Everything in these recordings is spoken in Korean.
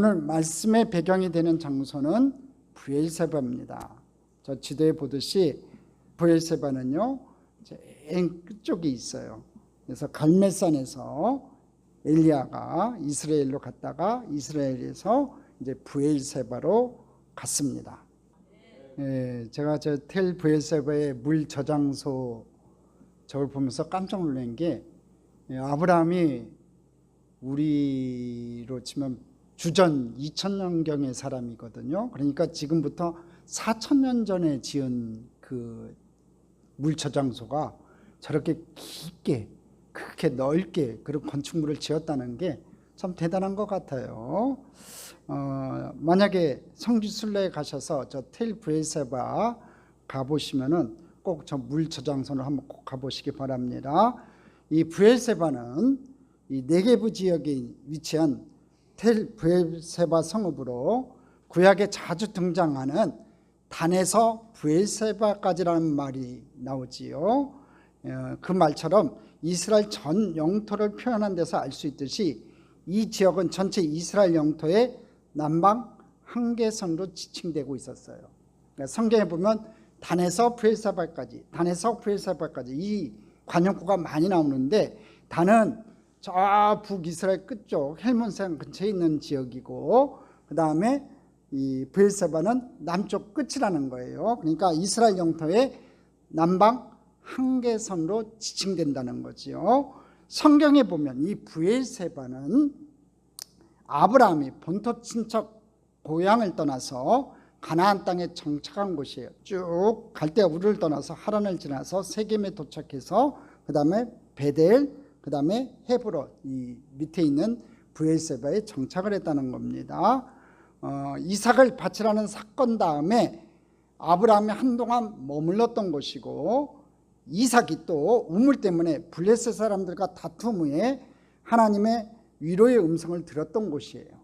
오늘 말씀의 배경이 되는 장소는 브엘세바입니다. 저 지도에 보듯이 브엘세바는요 맨 끝쪽에 있어요. 그래서 갈멜산에서 엘리야가 이스라엘로 갔다가 이스라엘에서 이제 브엘세바로 갔습니다. 제가 저 텔 브엘세바의 물 저장소 저걸 보면서 깜짝 놀란 게 아브라함이 우리로 치면 주전 2000년경의 사람이거든요. 그러니까 지금부터 4000년 전에 지은 그 물 저장소가 저렇게 깊게 그렇게 넓게 그런 건축물을 지었다는 게 참 대단한 것 같아요. 만약에 성지순례에 가셔서 저 텔 브엘세바 가보시면은 꼭 저 물 저장소를 한번 꼭 가보시기 바랍니다. 이 브엘세바는 이 네게브 지역에 위치한 텔 브엘세바 성읍으로 구약에 자주 등장하는 단에서 브엘세바까지라는 말이 나오지요. 그 말처럼 이스라엘 전 영토를 표현한 데서 알 수 있듯이 이 지역은 전체 이스라엘 영토의 남방 한계선으로 지칭되고 있었어요. 그러니까 성경에 보면 단에서 브엘세바까지, 단에서 브엘세바까지 이 관용구가 많이 나오는데 단은 저 북이스라엘 끝쪽 헬몬산 근처에 있는 지역이고 그 다음에 이 브엘세바는 남쪽 끝이라는 거예요. 그러니까 이스라엘 영토의 남방 한계선으로 지칭된다는 거지요. 성경에 보면 이 브엘세바는 아브라함이 본토 친척 고향을 떠나서 가나안 땅에 정착한 곳이에요. 쭉 갈대아 우르를 떠나서 하란을 지나서 세겜에 도착해서 그 다음에 베델, 그 다음에 헤브론 이 밑에 있는 브엘세바에 정착을 했다는 겁니다. 이삭을 바치라는 사건 다음에 아브라함이 한동안 머물렀던 곳이고 이삭이 또 우물 때문에 블레셋 사람들과 다툼 후에 하나님의 위로의 음성을 들었던 곳이에요.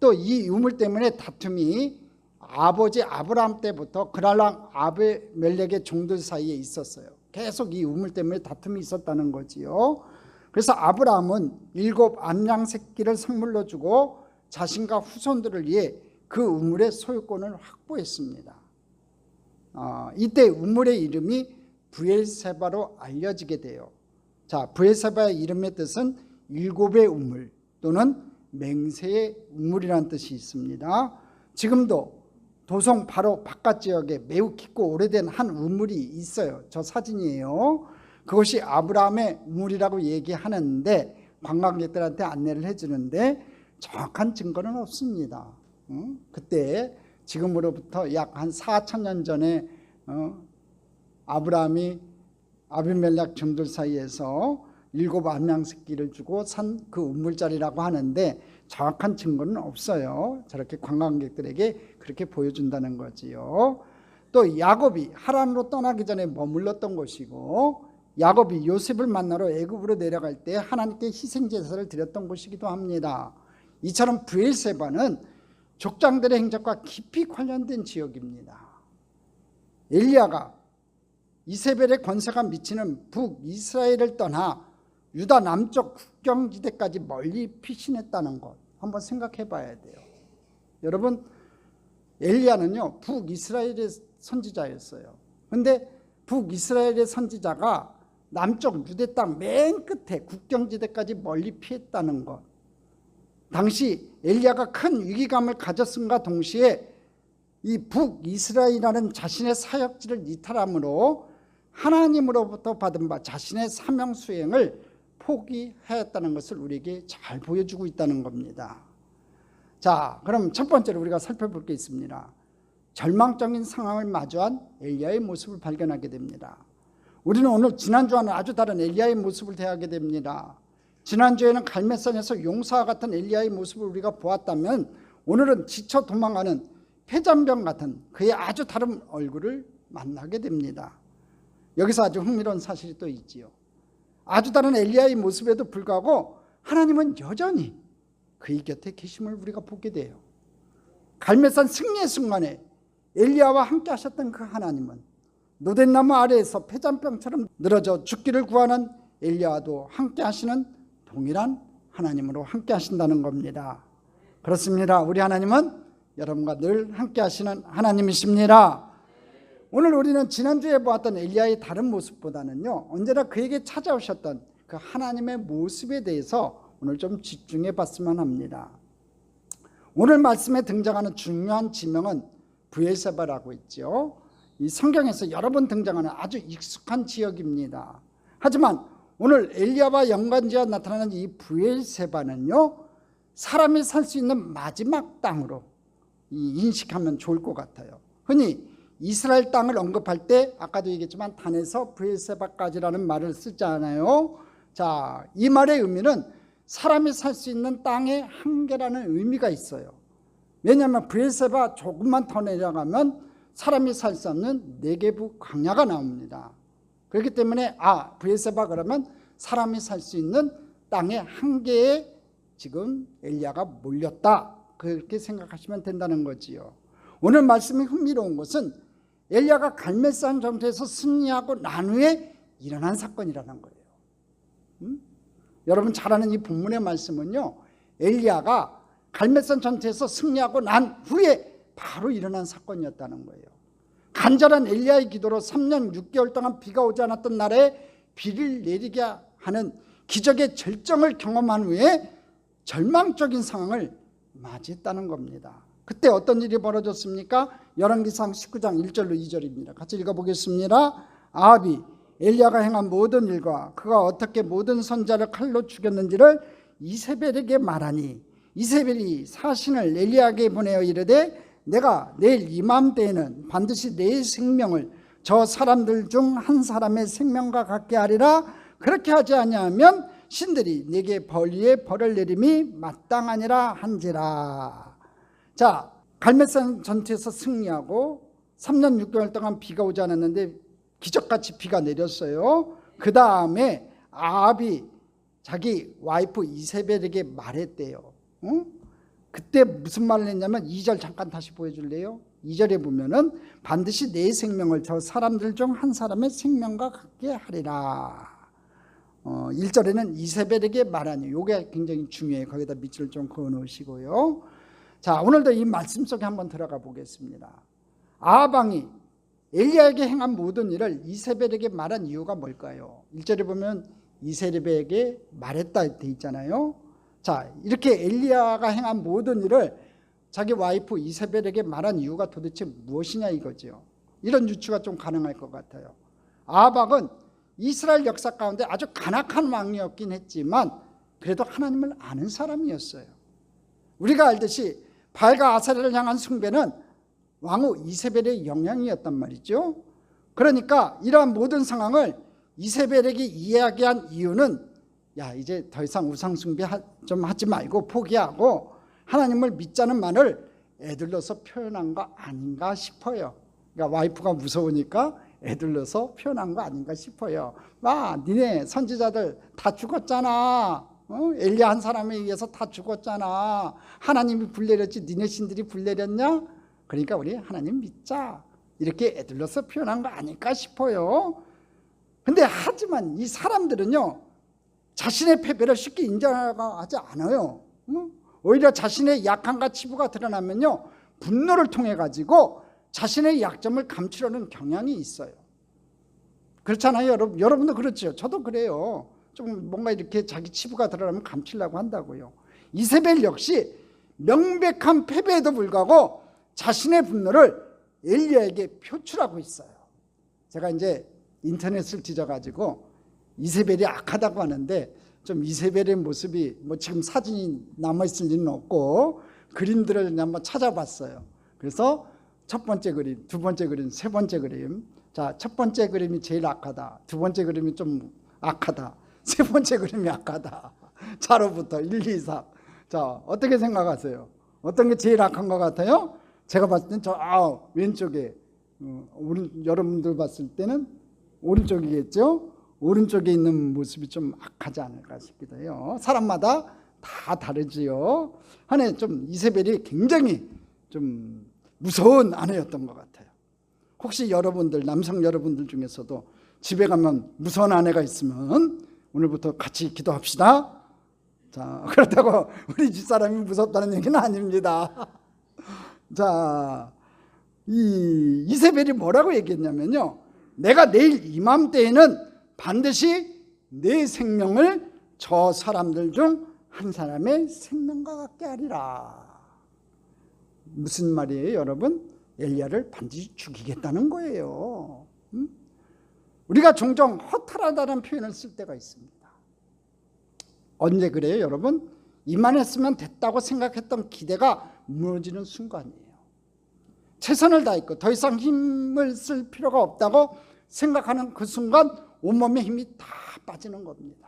또 이 우물 때문에 다툼이 아버지 아브라함 때부터 그랄랑 아비멜렉의 종들 사이에 있었어요. 계속 이 우물 때문에 다툼이 있었다는 거지요. 그래서 아브라함은 7 암양 새끼를 선물로 주고 자신과 후손들을 위해 그 우물의 소유권을 확보했습니다. 이때 우물의 이름이 브엘세바로 알려지게 돼요. 자, 브엘세바의 이름의 뜻은 7의 우물 또는 맹세의 우물이라는 뜻이 있습니다. 지금도 도성 바로 바깥 지역에 매우 깊고 오래된 한 우물이 있어요. 저 사진이에요. 그것이 아브라함의 우물이라고 얘기하는데 관광객들한테 안내를 해주는데 정확한 증거는 없습니다. 그때 지금으로부터 약 한 4000년 전에 아브라함이 아비멜렉 종들 사이에서 7 암양 새끼를 주고 산 그 우물자리라고 하는데 정확한 증거는 없어요. 저렇게 관광객들에게 그렇게 보여준다는 거지요. 또 야곱이 하란으로 떠나기 전에 머물렀던 곳이고 야곱이 요셉을 만나러 애굽으로 내려갈 때 하나님께 희생제사를 드렸던 곳이기도 합니다. 이처럼 브엘세바는 족장들의 행적과 깊이 관련된 지역입니다. 엘리야가 이세벨의 권세가 미치는 북이스라엘을 떠나 유다 남쪽 국경지대까지 멀리 피신했다는 것 한번 생각해 봐야 돼요. 여러분, 엘리야는요 북이스라엘의 선지자였어요. 그런데 북이스라엘의 선지자가 남쪽 유대 땅 맨 끝에 국경지대까지 멀리 피했다는 것, 당시 엘리야가 큰 위기감을 가졌음과 동시에 이 북이스라엘이라는 자신의 사역지를 이탈함으로 하나님으로부터 받은 바 자신의 사명 수행을 포기하였다는 것을 우리에게 잘 보여주고 있다는 겁니다. 자, 그럼 첫 번째로 우리가 살펴볼 게 있습니다. 절망적인 상황을 마주한 엘리야의 모습을 발견하게 됩니다. 우리는 오늘 지난주와는 아주 다른 엘리야의 모습을 대하게 됩니다. 지난주에는 갈멜산에서 용사와 같은 엘리야의 모습을 우리가 보았다면 오늘은 지쳐 도망가는 폐잔병 같은 그의 아주 다른 얼굴을 만나게 됩니다. 여기서 아주 흥미로운 사실이 또 있지요. 아주 다른 엘리야의 모습에도 불구하고 하나님은 여전히 그의 곁에 계심을 우리가 보게 돼요. 갈멜산 승리의 순간에 엘리야와 함께 하셨던 그 하나님은 노덴나무 아래에서 폐잔병처럼 늘어져 죽기를 구하는 엘리야와도 함께 하시는 동일한 하나님으로 함께 하신다는 겁니다. 그렇습니다. 우리 하나님은 여러분과 늘 함께 하시는 하나님이십니다. 오늘 우리는 지난주에 보았던 엘리야의 다른 모습보다는요, 언제나 그에게 찾아오셨던 그 하나님의 모습에 대해서 오늘 좀 집중해 봤으면 합니다. 오늘 말씀에 등장하는 중요한 지명은 브엘세바라고 있죠. 이 성경에서 여러 번 등장하는 아주 익숙한 지역입니다. 하지만 오늘 엘리야와 연관지어 나타나는 이 브엘세바는요, 사람이 살 수 있는 마지막 땅으로 인식하면 좋을 것 같아요. 흔히 이스라엘 땅을 언급할 때 아까도 얘기했지만 단에서 브엘세바까지라는 말을 쓰잖아요. 자, 이 말의 의미는 사람이 살 수 있는 땅의 한계라는 의미가 있어요. 왜냐하면 브엘세바 조금만 더 내려가면 사람이 살 수 없는 네게부 광야가 나옵니다. 그렇기 때문에 브엘세바 그러면 사람이 살 수 있는 땅의 한계에 지금 엘리야가 몰렸다, 그렇게 생각하시면 된다는 거지요. 오늘 말씀이 흥미로운 것은 엘리야가 갈멜산 전투에서 승리하고 난 후에 일어난 사건이라는 거예요. 여러분 잘 아는 이 본문의 말씀은요, 엘리야가 갈멜산 전투에서 승리하고 난 후에 바로 일어난 사건이었다는 거예요. 간절한 엘리야의 기도로 3년 6개월 동안 비가 오지 않았던 날에 비를 내리게 하는 기적의 절정을 경험한 후에 절망적인 상황을 맞이했다는 겁니다. 그때 어떤 일이 벌어졌습니까? 열왕기상 19장 1절로 2절입니다. 같이 읽어보겠습니다. 아합이 엘리야가 행한 모든 일과 그가 어떻게 모든 선지자를 칼로 죽였는지를 이세벨에게 말하니 이세벨이 사신을 엘리야에게 보내어 이르되 내가 내일 이맘때에는 반드시 내 생명을 저 사람들 중 한 사람의 생명과 같게 하리라. 그렇게 하지 아니하면 신들이 내게 벌리에 벌을 내림이 마땅하니라 한지라. 자, 갈멜산 전투에서 승리하고 3년 6개월 동안 비가 오지 않았는데 기적같이 비가 내렸어요. 그 다음에 아합이 자기 와이프 이세벨에게 말했대요. 그때 무슨 말을 했냐면 2절 잠깐 다시 보여줄래요? 2절에 보면은 반드시 내 생명을 저 사람들 중 한 사람의 생명과 같게 하리라. 1절에는 이세벨에게 말하니, 이게 굉장히 중요해요. 거기다 밑줄 좀 그어 놓으시고요. 자, 오늘도 이 말씀 속에 한번 들어가 보겠습니다. 아합 왕이 엘리야에게 행한 모든 일을 이세벨에게 말한 이유가 뭘까요? 1절에 보면 이세벨에게 말했다 돼 있잖아요. 자, 이렇게 엘리야가 행한 모든 일을 자기 와이프 이세벨에게 말한 이유가 도대체 무엇이냐 이거죠. 이런 유추가 좀 가능할 것 같아요. 아합 왕은 이스라엘 역사 가운데 아주 간악한 왕이었긴 했지만 그래도 하나님을 아는 사람이었어요. 우리가 알듯이 바알과 아세라를 향한 숭배는 왕후 이세벨의 영향이었단 말이죠. 그러니까 이러한 모든 상황을 이세벨에게 이야기한 이유는 야, 이제 더 이상 우상숭배 좀 하지 말고 포기하고 하나님을 믿자는 말을 애들러서 표현한 거 아닌가 싶어요. 그러니까 와이프가 무서우니까 애들러서 표현한 거 아닌가 싶어요. 니네 선지자들 다 죽었잖아. 엘리야 한 사람에 의해서 다 죽었잖아. 하나님이 불내렸지 니네 신들이 불내렸냐? 그러니까 우리 하나님 믿자. 이렇게 애들러서 표현한 거 아닐까 싶어요. 근데 하지만 이 사람들은요, 자신의 패배를 쉽게 인정하지 않아요. 오히려 자신의 약함과 치부가 드러나면요, 분노를 통해 가지고 자신의 약점을 감추려는 경향이 있어요. 그렇잖아요, 여러분. 여러분도 그렇죠. 저도 그래요. 좀 뭔가 이렇게 자기 치부가 드러나면 감추려고 한다고요. 이세벨 역시 명백한 패배에도 불구하고 자신의 분노를 엘리야에게 표출하고 있어요. 제가 이제 인터넷을 뒤져가지고 이세벨이 악하다고 하는데 좀 이세벨의 모습이 뭐 지금 사진이 남아있을 리는 없고 그림들을 한번 찾아봤어요. 그래서 첫 번째 그림, 두 번째 그림, 세 번째 그림. 자, 첫 번째 그림이 제일 악하다. 두 번째 그림이 좀 악하다. 세 번째 그림이 악하다. 자로부터 1, 2, 4. 자, 어떻게 생각하세요? 어떤 게 제일 악한 것 같아요? 제가 봤을 땐 왼쪽에, 여러분들 봤을 때는 오른쪽이겠죠? 오른쪽에 있는 모습이 좀 악하지 않을까 싶기도 해요. 사람마다 다 다르지요. 한해 좀 이세벨이 굉장히 좀 무서운 아내였던 것 같아요. 혹시 여러분들, 남성 여러분들 중에서도 집에 가면 무서운 아내가 있으면 오늘부터 같이 기도합시다. 자, 그렇다고 우리 집사람이 무섭다는 얘기는 아닙니다. 자, 이 이세벨이 뭐라고 얘기했냐면요, 내가 내일 이맘때에는 반드시 내 생명을 저 사람들 중 한 사람의 생명과 같게 하리라. 무슨 말이에요, 여러분? 엘리야를 반드시 죽이겠다는 거예요. 우리가 종종 허탈하다는 표현을 쓸 때가 있습니다. 언제 그래요, 여러분? 이만했으면 됐다고 생각했던 기대가 무너지는 순간이에요. 최선을 다했고 더 이상 힘을 쓸 필요가 없다고 생각하는 그 순간 온몸에 힘이 다 빠지는 겁니다.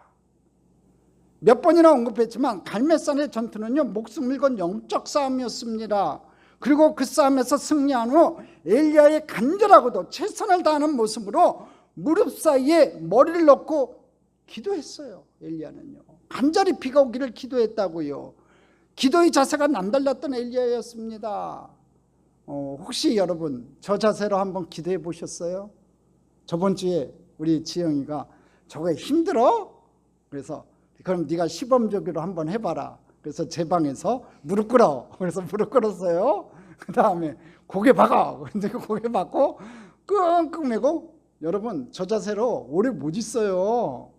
몇 번이나 언급했지만 갈멜산의 전투는요, 목숨을 건 영적 싸움이었습니다. 그리고 그 싸움에서 승리한 후 엘리야의 간절하고도 최선을 다하는 모습으로 무릎 사이에 머리를 넣고 기도했어요. 엘리야는요, 간절히 비가 오기를 기도했다고요. 기도의 자세가 남달랐던 엘리야였습니다. 혹시 여러분 저 자세로 한번 기도해 보셨어요? 저번 주에 우리 지영이가 저거 힘들어? 그래서 그럼 네가 시범적으로 한번 해봐라. 그래서 제 방에서 무릎 꿇어. 그래서 무릎 꿇었어요. 그 다음에 고개 박아. 근데 고개 박고 끙끙 매고, 여러분 저 자세로 오래 못 있어요.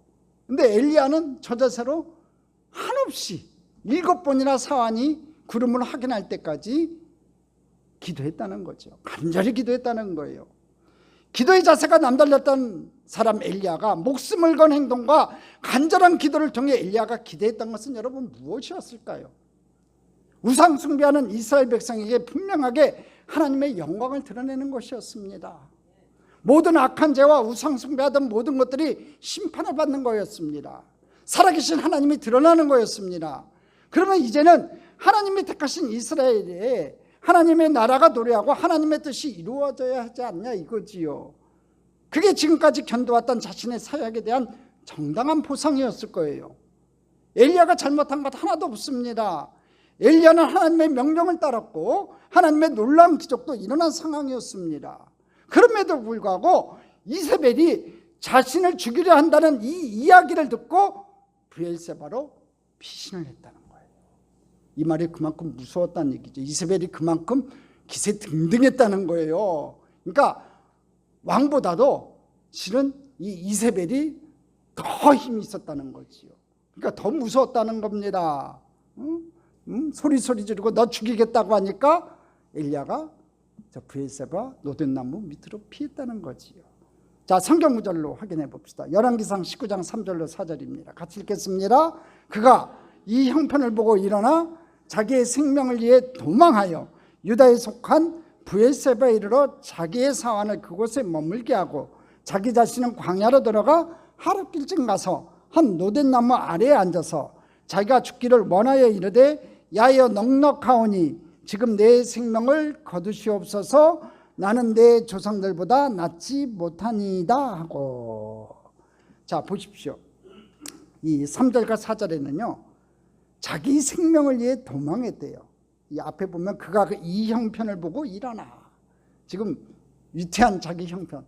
근데 엘리야는 저 자세로 한없이 7번이나 사환이 구름을 확인할 때까지 기도했다는 거죠. 간절히 기도했다는 거예요. 기도의 자세가 남달랐던 사람 엘리야가 목숨을 건 행동과 간절한 기도를 통해 엘리야가 기대했던 것은 여러분 무엇이었을까요? 우상 숭배하는 이스라엘 백성에게 분명하게 하나님의 영광을 드러내는 것이었습니다. 모든 악한 죄와 우상 숭배하던 모든 것들이 심판을 받는 거였습니다. 살아계신 하나님이 드러나는 거였습니다. 그러면 이제는 하나님이 택하신 이스라엘에 하나님의 나라가 도래하고 하나님의 뜻이 이루어져야 하지 않냐 이거지요. 그게 지금까지 견뎌왔던 자신의 사역에 대한 정당한 보상이었을 거예요. 엘리야가 잘못한 것 하나도 없습니다. 엘리야는 하나님의 명령을 따랐고 하나님의 놀라운 기적도 일어난 상황이었습니다. 그럼에도 불구하고 이세벨이 자신을 죽이려 한다는 이 이야기를 듣고 브엘세바로 피신을 했다는 거예요. 이 말이 그만큼 무서웠다는 얘기죠. 이세벨이 그만큼 기세 등등했다는 거예요. 그러니까 왕보다도 실은 이 이세벨이 더 힘이 있었다는 거지요. 그러니까 더 무서웠다는 겁니다. 소리 지르고 너 죽이겠다고 하니까 엘리야가 저 브엘세바 노된나무 밑으로 피했다는 거지요. 자, 성경 구절로 확인해 봅시다. 열왕기상 19장 3절로 4절입니다. 같이 읽겠습니다. 그가 이 형편을 보고 일어나 자기의 생명을 위해 도망하여 유다에 속한 브엘세바에 이르러 자기의 사환을 그곳에 머물게 하고 자기 자신은 광야로 들어가 하룻길쯤 가서 한 노된나무 아래에 앉아서 자기가 죽기를 원하여 이르되 야여 넉넉하오니 지금 내 생명을 거두시옵소서. 나는 내 조상들보다 낫지 못하니이다 하고. 자, 보십시오. 이 3절과 4절에는요 자기 생명을 위해 도망했대요. 이 앞에 보면 그가 이 형편을 보고 일어나. 지금 위태한 자기 형편.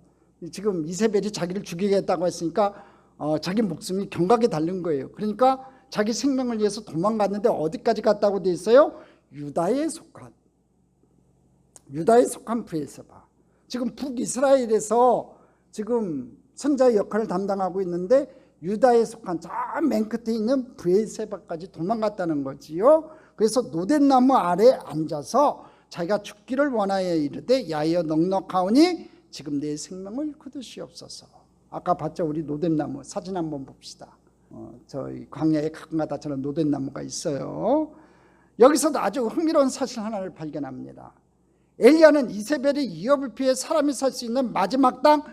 지금 이세벨이 자기를 죽이겠다고 했으니까 자기 목숨이 경각에 달린 거예요. 그러니까 자기 생명을 위해서 도망갔는데 어디까지 갔다고 돼 있어요? 유다에 속한 브엘세바. 지금 북이스라엘에서 지금 선자의 역할을 담당하고 있는데 유다에 속한 저 맨 끝에 있는 브엘세바까지 도망갔다는 거지요. 그래서 노된나무 아래에 앉아서 자기가 죽기를 원하여 이르되 야여 넉넉하오니 지금 내 생명을 거두시옵소서. 아까 봤죠? 우리 노된나무 사진 한번 봅시다. 저희 광야에 가끔가다 저런 노된나무가 있어요. 여기서도 아주 흥미로운 사실 하나를 발견합니다. 엘리야는 이세벨의 위협을 피해 사람이 살 수 있는 마지막 땅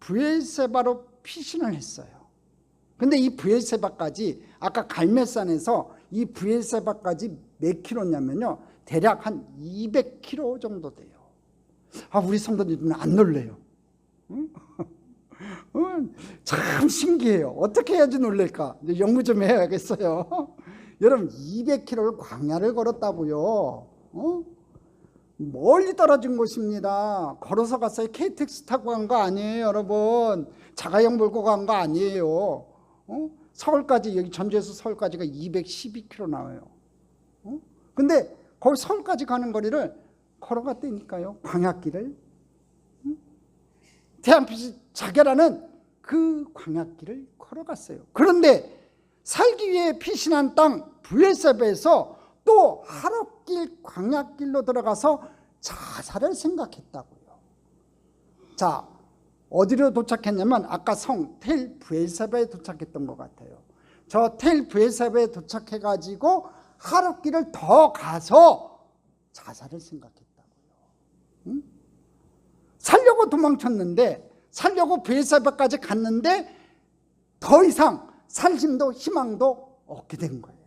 브엘세바로 피신을 했어요. 근데 이 브엘세바까지 아까 갈멜산에서 이 브엘세바까지 몇 킬로냐면요 대략 한 200킬로 정도 돼요. 우리 성도님들은 안 놀래요. 응? 참 신기해요. 어떻게 해야지 놀랄까? 이제 연구 좀 해야겠어요. 여러분 200킬로를 광야를 걸었다고요. 멀리 떨어진 곳입니다. 걸어서 갔어요. KTX 타고 간 거 아니에요, 여러분. 자가용 몰고 간 거 아니에요. 서울까지, 여기 전주에서 서울까지가 212km 나와요. 근데 거기 서울까지 가는 거리를 걸어갔다니까요. 광약길을. 태양빛이 자결하는 그 광약길을 걸어갔어요. 그런데 살기 위해 피신한 땅 브엘세바에서 또 하룻길 광약길로 들어가서 자살을 생각했다고요. 자, 어디로 도착했냐면 아까 성 텔 브엘세바에 도착했던 것 같아요. 저 텔 브엘세바에 도착해가지고 하룻길을 더 가서 자살을 생각했다고요. 살려고 도망쳤는데, 살려고 브엘세바까지 갔는데 더 이상 살 힘도 희망도 없게 된 거예요.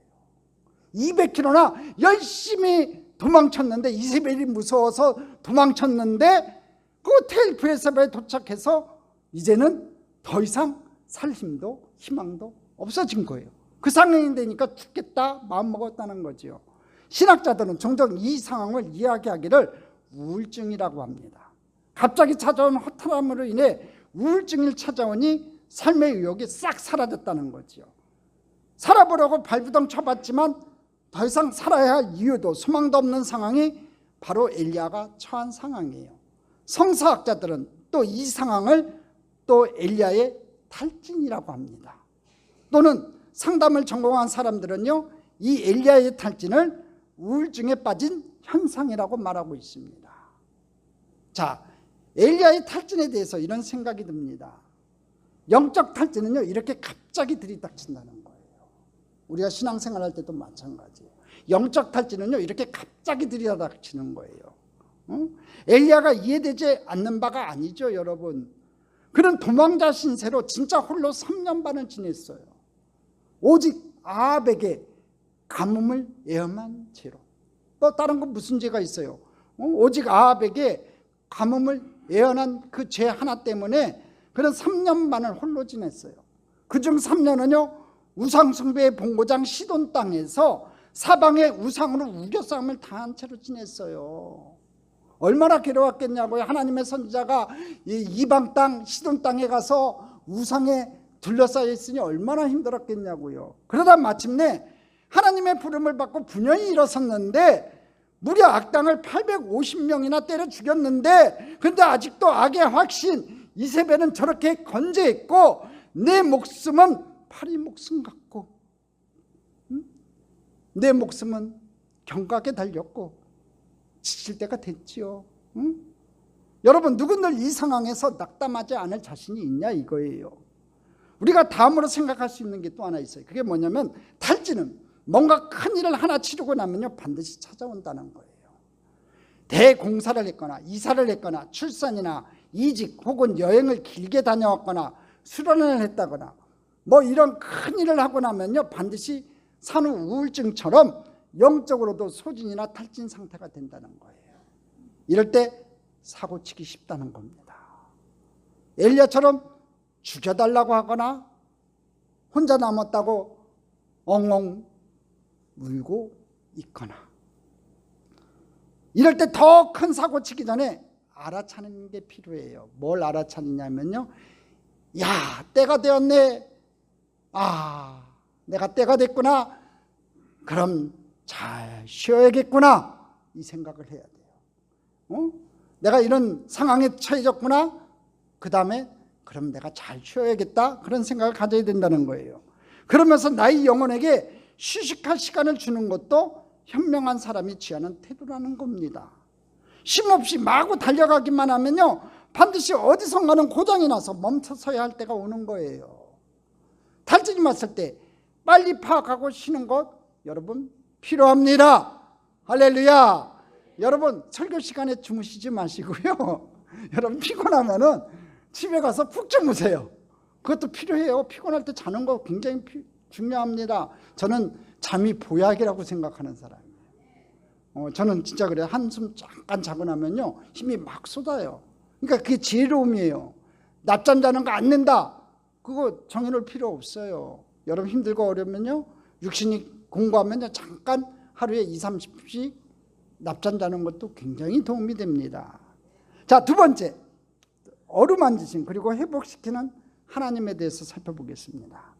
200km나 열심히 도망쳤는데, 이세벨이 무서워서 도망쳤는데 그 텔 브엘세바에 도착해서 이제는 더 이상 살 힘도 희망도 없어진 거예요. 그 상황이 되니까 죽겠다 마음먹었다는 거죠. 신학자들은 종종 이 상황을 이야기하기를 우울증이라고 합니다. 갑자기 찾아온 허탈함으로 인해 우울증이 찾아오니 삶의 의욕이 싹 사라졌다는 거죠. 살아보려고 발부둥 쳐봤지만 더 이상 살아야 할 이유도 소망도 없는 상황이 바로 엘리야가 처한 상황이에요. 성서학자들은 또 이 상황을 또 엘리야의 탈진이라고 합니다. 또는 상담을 전공한 사람들은요, 이 엘리야의 탈진을 우울증에 빠진 현상이라고 말하고 있습니다. 자, 엘리야의 탈진에 대해서 이런 생각이 듭니다. 영적 탈진은요, 이렇게 갑자기 들이닥친다는 거예요. 우리가 신앙생활 할 때도 마찬가지예요. 영적 탈진은요, 이렇게 갑자기 들이닥치는 거예요. 엘리야가 이해되지 않는 바가 아니죠, 여러분. 그는 도망자 신세로 진짜 홀로 3년 반을 지냈어요. 오직 아합에게 가뭄을 예언한 죄로. 또 다른 건 무슨 죄가 있어요? 오직 아합에게 가뭄을 예언한 그 죄 하나 때문에 그는 3년 반을 홀로 지냈어요. 그중 3년은요 우상 숭배의 본고장 시돈 땅에서 사방의 우상으로 우겨싸움을 당한 채로 지냈어요. 얼마나 괴로웠겠냐고요. 하나님의 선지자가 이방 땅 시돈 땅에 가서 우상에 둘러싸여 있으니 얼마나 힘들었겠냐고요. 그러다 마침내 하나님의 부름을 받고 분연히 일어섰는데 무려 악당을 850명이나 때려 죽였는데, 근데 아직도 악의 확신 이세벨은 저렇게 건재했고 내 목숨은 파리 목숨 같고 내 목숨은 경각에 달렸고 지칠 때가 됐지요. 여러분, 누구들 이 상황에서 낙담하지 않을 자신이 있냐 이거예요. 우리가 다음으로 생각할 수 있는 게 또 하나 있어요. 그게 뭐냐면 탈진은 뭔가 큰 일을 하나 치르고 나면요 반드시 찾아온다는 거예요. 대공사를 했거나 이사를 했거나 출산이나 이직 혹은 여행을 길게 다녀왔거나 수련을 했다거나 뭐 이런 큰 일을 하고 나면요 반드시 산후 우울증처럼 영적으로도 소진이나 탈진 상태가 된다는 거예요. 이럴 때 사고치기 쉽다는 겁니다. 엘리야처럼 죽여달라고 하거나 혼자 남았다고 엉엉 울고 있거나, 이럴 때 더 큰 사고 치기 전에 알아차리는 게 필요해요. 뭘 알아차리냐면요, 야, 때가 되었네. 아, 내가 때가 됐구나. 그럼 잘 쉬어야겠구나. 이 생각을 해야 돼요. 내가 이런 상황에 처해졌구나. 그 다음에 그럼 내가 잘 쉬어야겠다. 그런 생각을 가져야 된다는 거예요. 그러면서 나의 영혼에게 휴식할 시간을 주는 것도 현명한 사람이 취하는 태도라는 겁니다. 쉼없이 마구 달려가기만 하면요 반드시 어디선가는 고장이 나서 멈춰서야 할 때가 오는 거예요. 탈진이 왔을 때 빨리 파악하고 쉬는 것 여러분 필요합니다. 할렐루야. 여러분 설교 시간에 주무시지 마시고요. 여러분 피곤하면은 집에 가서 푹 주무세요. 그것도 필요해요. 피곤할 때 자는 거 굉장히 중요합니다. 저는 잠이 보약이라고 생각하는 사람이에요. 저는 진짜 그래요. 한숨 잠깐 자고 나면요 힘이 막 쏟아요. 그러니까 그게 지혜로움이에요. 낮잠 자는 거 안 된다, 그거 정해놓을 필요 없어요. 여러분 힘들고 어려우면요 육신이 공부하면요 잠깐 하루에 20-30씩 낮잠 자는 것도 굉장히 도움이 됩니다. 자, 두 번째, 어루만지심 그리고 회복시키는 하나님에 대해서 살펴보겠습니다.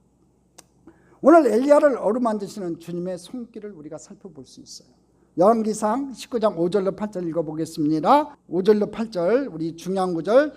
오늘 엘리야를 어루만지시는 주님의 손길을 우리가 살펴볼 수 있어요. 열왕기상 19장 5절로 8절 읽어보겠습니다. 5절로 8절 우리 중요한 구절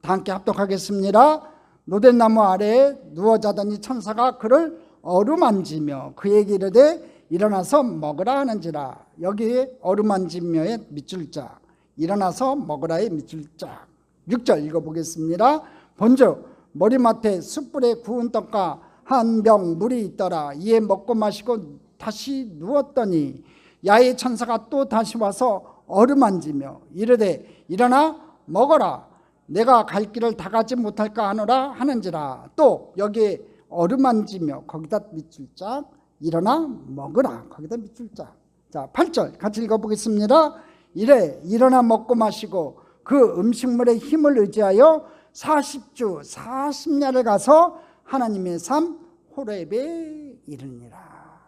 다 함께 합독하겠습니다. 노된 나무 아래에 누워 자더니 천사가 그를 어루만지며 그에게 이르되 일어나서 먹으라 하는지라. 여기에 어루만지며의 밑줄 자, 일어나서 먹으라의 밑줄 자. 6절 읽어보겠습니다. 본즉 머리맡에 숯불에 구운 떡과 한 병 물이 있더라. 이에 먹고 마시고 다시 누웠더니 야훼 천사가 또 다시 와서 어루만지며 이르되 일어나 먹어라. 내가 갈 길을 다 가지 못할까 하노라 하는지라. 또 여기에 어루만지며 거기다 밑줄짝 일어나 먹으라. 거기다 밑줄짝. 자, 8절 같이 읽어보겠습니다. 이래 일어나 먹고 마시고 그 음식물의 힘을 의지하여 40주 40야를 가서 하나님의 삶 호렙에 이르니라.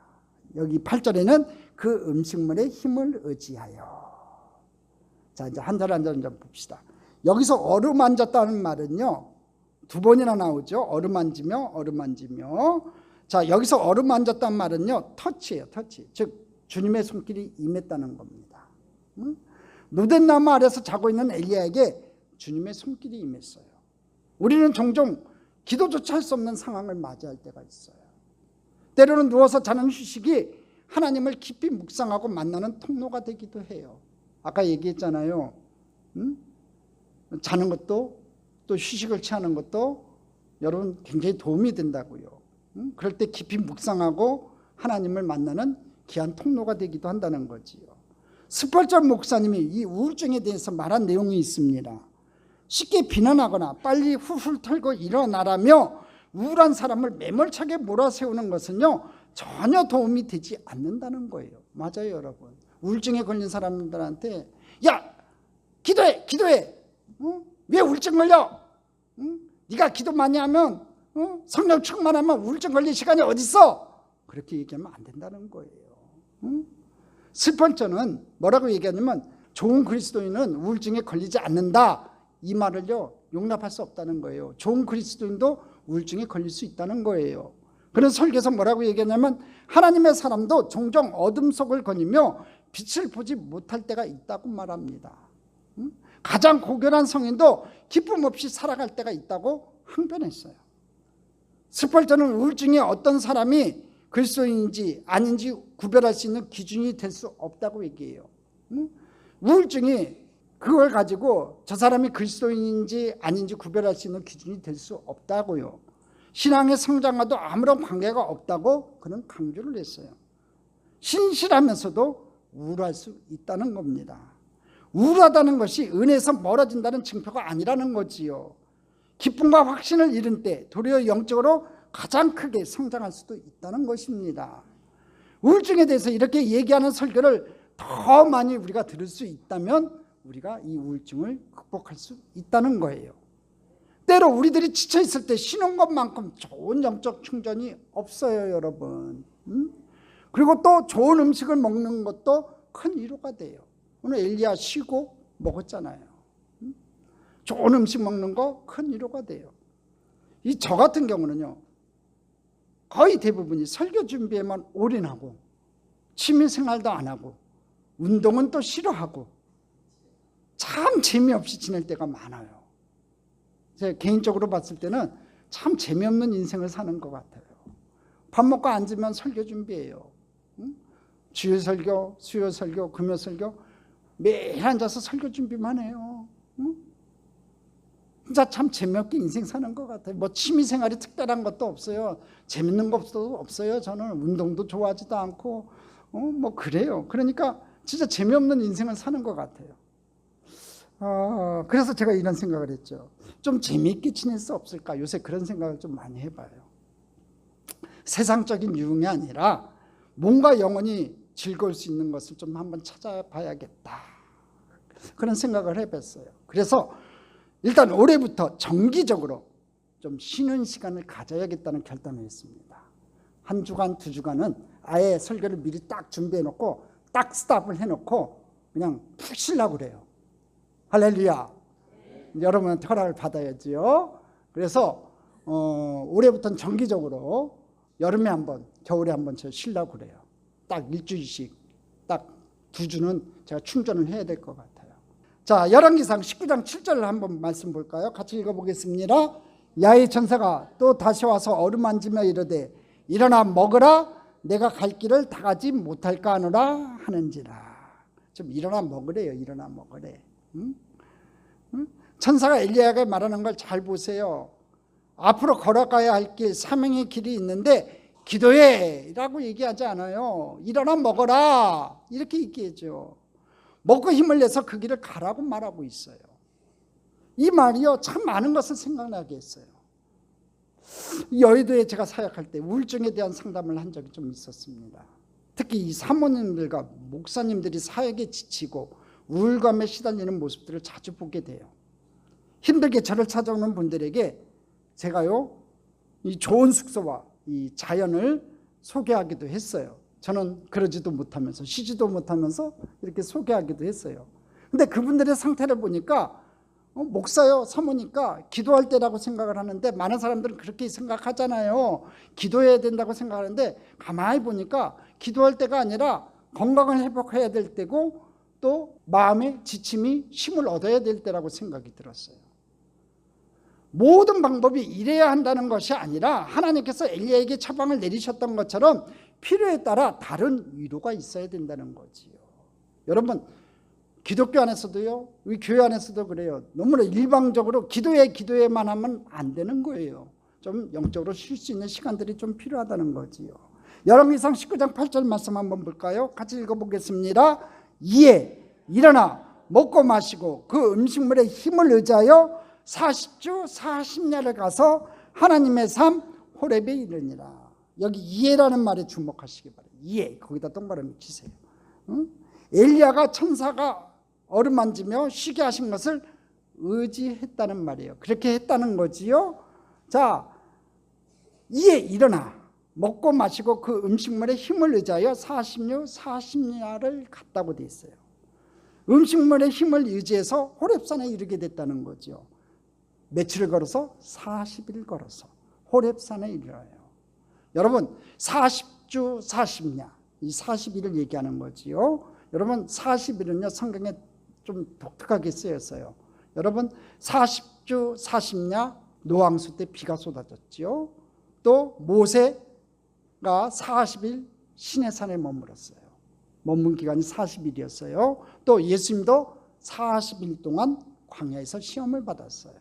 여기 8절에는 그 음식물의 힘을 의지하여. 자, 이제 한 절 한 절 좀 봅시다. 여기서 어루만졌다는 말은요, 두 번이나 나오죠. 어루만지며 어루만지며. 자, 여기서 어루만졌다는 말은요, 터치예요. 터치. 즉 주님의 손길이 임했다는 겁니다. 노된 나무 아래서 자고 있는 엘리야에게 주님의 손길이 임했어요. 우리는 종종 기도조차 할 수 없는 상황을 맞이할 때가 있어요. 때로는 누워서 자는 휴식이 하나님을 깊이 묵상하고 만나는 통로가 되기도 해요. 아까 얘기했잖아요. 자는 것도 또 휴식을 취하는 것도 여러분 굉장히 도움이 된다고요. 그럴 때 깊이 묵상하고 하나님을 만나는 귀한 통로가 되기도 한다는 거지요. 스펄전 목사님이 이 우울증에 대해서 말한 내용이 있습니다. 쉽게 비난하거나 빨리 훌훌 털고 일어나라며 우울한 사람을 매몰차게 몰아세우는 것은요, 전혀 도움이 되지 않는다는 거예요. 맞아요, 여러분. 우울증에 걸린 사람들한테 야, 기도해, 기도해. 왜 우울증 걸려? 네가 기도 많이 하면, 성령 충만하면 우울증 걸릴 시간이 어디 있어? 그렇게 얘기하면 안 된다는 거예요. 스펄전은 뭐라고 얘기하냐면 좋은 그리스도인은 우울증에 걸리지 않는다. 이 말을요, 용납할 수 없다는 거예요. 좋은 그리스도인도 우울증에 걸릴 수 있다는 거예요. 그런 설교에서 뭐라고 얘기하냐면 하나님의 사람도 종종 어둠 속을 거니며 빛을 보지 못할 때가 있다고 말합니다. 가장 고결한 성인도 기쁨 없이 살아갈 때가 있다고 항변했어요. 스펄전은 우울증이 어떤 사람이 그리스도인인지 아닌지 구별할 수 있는 기준이 될 수 없다고 얘기해요. 우울증이 그걸 가지고 저 사람이 그리스도인인지 아닌지 구별할 수 있는 기준이 될 수 없다고요. 신앙의 성장과도 아무런 관계가 없다고 그는 강조를 했어요. 신실하면서도 우울할 수 있다는 겁니다. 우울하다는 것이 은혜에서 멀어진다는 증표가 아니라는 거지요. 기쁨과 확신을 잃은 때 도리어 영적으로 가장 크게 성장할 수도 있다는 것입니다. 우울증에 대해서 이렇게 얘기하는 설교를 더 많이 우리가 들을 수 있다면 우리가 이 우울증을 극복할 수 있다는 거예요. 때로 우리들이 지쳐있을 때 쉬는 것만큼 좋은 영적 충전이 없어요, 여러분. 그리고 또 좋은 음식을 먹는 것도 큰 위로가 돼요. 오늘 엘리야 쉬고 먹었잖아요. 좋은 음식 먹는 거 큰 위로가 돼요. 이 저 같은 경우는요, 거의 대부분이 설교 준비에만 올인하고 취미생활도 안 하고 운동은 또 싫어하고 참 재미없이 지낼 때가 많아요. 제가 개인적으로 봤을 때는 참 재미없는 인생을 사는 것 같아요. 밥 먹고 앉으면 설교 준비해요. 주일 설교, 수요 설교, 금요 설교 매일 앉아서 설교 준비만 해요. 진짜 참 재미없게 인생 사는 것 같아요. 뭐 취미생활이 특별한 것도 없어요. 재밌는 것도 없어요. 저는 운동도 좋아하지도 않고 뭐 그래요. 그러니까 진짜 재미없는 인생을 사는 것 같아요. 그래서 제가 이런 생각을 했죠. 좀 재미있게 지낼 수 없을까? 요새 그런 생각을 좀 많이 해봐요. 세상적인 유흥이 아니라 뭔가 영원히 즐거울 수 있는 것을 좀 한번 찾아봐야겠다. 그런 생각을 해봤어요. 그래서 일단 올해부터 정기적으로 좀 쉬는 시간을 가져야겠다는 결단을 했습니다. 한 주간, 두 주간은 아예 설교를 미리 딱 준비해놓고 딱 스탑을 해놓고 그냥 푹 쉬려고 그래요. 할렐루야. 여러분한테 허락을 받아야지요. 그래서 올해부터는 정기적으로 여름에 한 번, 겨울에 한 번 쉬려고 그래요. 딱 일주일씩, 딱 2주는 제가 충전을 해야 될 것 같아요. 자, 열왕기상 19장 7절을 한번 말씀 볼까요? 같이 읽어보겠습니다. 야훼 천사가 또 다시 와서 어루만지며 이르되 일어나 먹으라, 내가 갈 길을 다 가지 못할까 하노라 하는지라. 좀 일어나 먹으래요. 일어나 먹으래. 응? 응? 천사가 엘리야에게 말하는 걸 잘 보세요. 앞으로 걸어가야 할 길, 사명의 길이 있는데 기도해 라고 얘기하지 않아요. 일어나 먹어라 이렇게 얘기하죠. 먹고 힘을 내서 그 길을 가라고 말하고 있어요. 이 말이요, 참 많은 것을 생각나게 했어요. 여의도에 제가 사역할 때 우울증에 대한 상담을 한 적이 좀 있었습니다. 특히 이 사모님들과 목사님들이 사역에 지치고 우울감에 시달리는 모습들을 자주 보게 돼요. 힘들게 저를 찾아오는 분들에게 제가요, 이 좋은 숙소와 이 자연을 소개하기도 했어요. 저는 그러지도 못하면서 쉬지도 못하면서 이렇게 소개하기도 했어요. 근데 그분들의 상태를 보니까 목사요, 사모니까 기도할 때라고 생각을 하는데, 많은 사람들은 그렇게 생각하잖아요. 기도해야 된다고 생각하는데 가만히 보니까 기도할 때가 아니라 건강을 회복해야 될 때고 또 마음의 지침이 힘을 얻어야 될 때라고 생각이 들었어요. 모든 방법이 이래야 한다는 것이 아니라 하나님께서 엘리야에게 처방을 내리셨던 것처럼 필요에 따라 다른 위로가 있어야 된다는 거지요. 여러분, 기독교 안에서도요, 우리 교회 안에서도 그래요. 너무나 일방적으로 기도해만 하면 안 되는 거예요. 좀 영적으로 쉴 수 있는 시간들이 좀 필요하다는 거지요. 열왕기상 19장 8절 말씀 한번 볼까요? 같이 읽어보겠습니다. 이에 일어나 먹고 마시고 그 음식물에 힘을 의지하여 40주 40야를 가서 하나님의 삶 호렙에 이르니라. 여기 이에라는 말에 주목하시기 바랍니다. 이에, 거기다 동그라미 치세요. 응? 엘리야가 천사가 어루만지며 쉬게 하신 것을 의지했다는 말이에요. 그렇게 했다는 거지요. 자, 이에 일어나 먹고 마시고 그 음식물에 힘을 의지하여 40류 40야를 갔다고 돼 있어요. 음식물의 힘을 의지해서 호렙산에 이르게 됐다는 거죠. 며칠을 걸어서 40일 걸어서 호렙산에 이르러요. 여러분, 40주 40야, 이 40일을 얘기하는 거지요. 여러분, 40일은요 성경에 좀 독특하게 쓰였어요. 여러분, 40주 40야, 노왕수 때 비가 쏟아졌지요. 또 모세가 40일 시내산에 머물었어요. 머문 기간이 40일이었어요. 또 예수님도 40일 동안 광야에서 시험을 받았어요.